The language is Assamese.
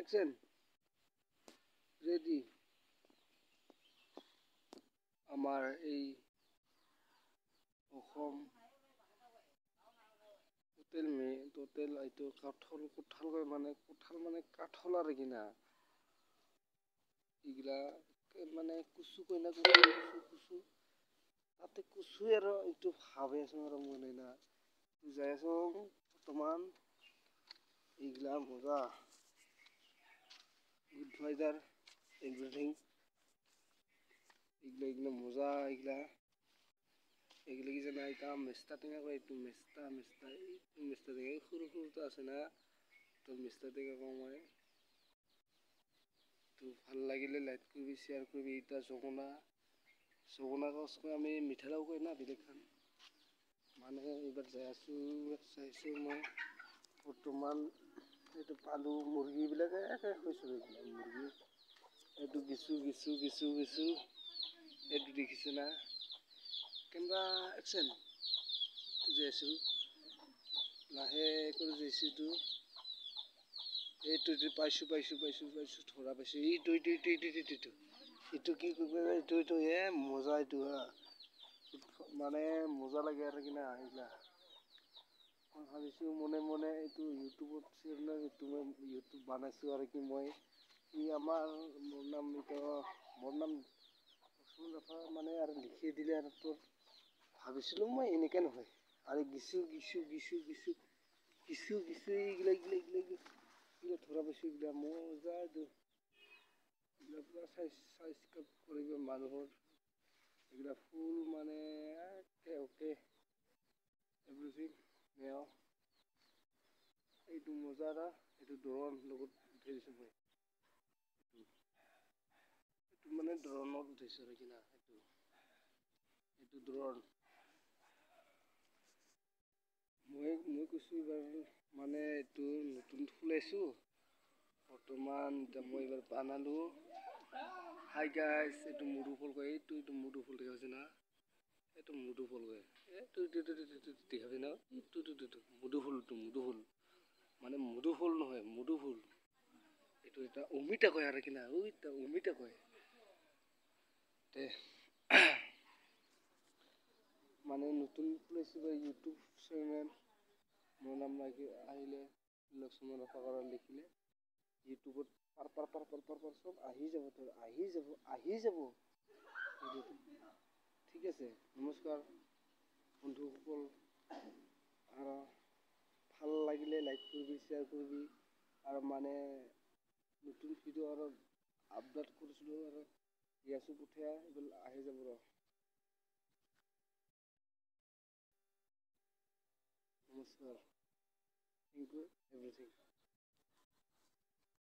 Action. Ready. আমাৰ এই অসম টোটেল এইটো কঁঠাল মানে কাঠল আৰু কিনা এইগিলা মানে কুচু কয় না কুচু তাতে কুচু আৰু এইটো ভাবে আছো আৰু মনে না যাই আছো বৰ্তমান এইগিলা মজা গুড ওয়েদার এভরিথিং এইগিলা মজা এইগিলা কি জানা এটা মেষ্টা টেঙা কয় এইটো মেষ্টা টেঙা সৰুটো আছে না তো মেষ্টা টেঙা কওঁ মই তো ভাল লাগিলে লাইক কৰিবি শ্বেয়াৰ কৰিবি এটা জগনা গছকৈ আমি মিঠালাও কয় না বেলেগখান মানে এইবাৰ যাই আছোঁ চাইছোঁ মই বৰ্তমান এইটো পালোঁ মুৰ্গীবিলাকে কৈছোঁ এইবিলাক মুৰ্গী এইটো গিচু এইটো দেখিছে না কেমেৰা একশ্যন যাই আছোঁ লাহে কৰি যাইছোঁ এইটো পাইছোঁ ধৰা পাইছোঁ এইটো কি কৰিব মজা এইটো হা মানে মজা লাগে আৰু কিনা এইগিলা মই ভাবিছোঁ মনে এইটো ইউটিউবত ইউটিউব বনাইছোঁ আৰু কি মই মোৰ নাম মানে আৰু লিখি দিলে আৰু তোৰ ভাবিছিলোঁ মই এনেকৈ নহয় আৰু গিচু এইগিলা ধৰা পাইছোঁ এইগিলা মজা এইটো এইগিলা পূৰা চাবস্ক্ৰাইব কৰিব মানুহৰ এইগিলা ফুল মানে অ'কে এভৰিথিং এইটো মজা এটা এইটো ড্ৰোনৰ লগত উঠাই দিছোঁ মই এইটো মানে ড্ৰোনত উঠাইছোঁ আৰু কিনা এইটো ড্ৰোন মই কৈছোঁ এইবাৰ মানে এইটো নতুন খোলাইছোঁ বৰ্তমান এতিয়া মই এইবাৰ বনালোঁ হাই গাইজ এইটো মুদু ফুল কয় এইটো মুদু ফুল দেখা পাইছে না এইটো মুদু ফুল কয় এইটো দেখা পাই না মুদু ফুল মানে মুদু ফুল নহয় মুদু ফুল এইটো এটা অমিতা কয় আৰু কিনা অমিতা কয় তে মানে নতুন খুলাইছোঁ বা ইউটিউব চেনেল মোৰ নাম আহিলে লক্ষ্মণ ৰফাকাৰা লিখিলে ইউটিউবত চব আহি যাব ঠিক আছে নমস্কাৰ বন্ধুসকল আৰু ভাল লাগিলে লাইক কৰিবি শ্বেয়াৰ কৰিবি আৰু মানে নতুন ভিডিঅ' আৰু আপলোড কৰিছিলোঁ আৰু ইয়াছো পঠিয়া এইবোৰ আহি যাব নমস্কাৰ থেংক ইউ এভৰিথিং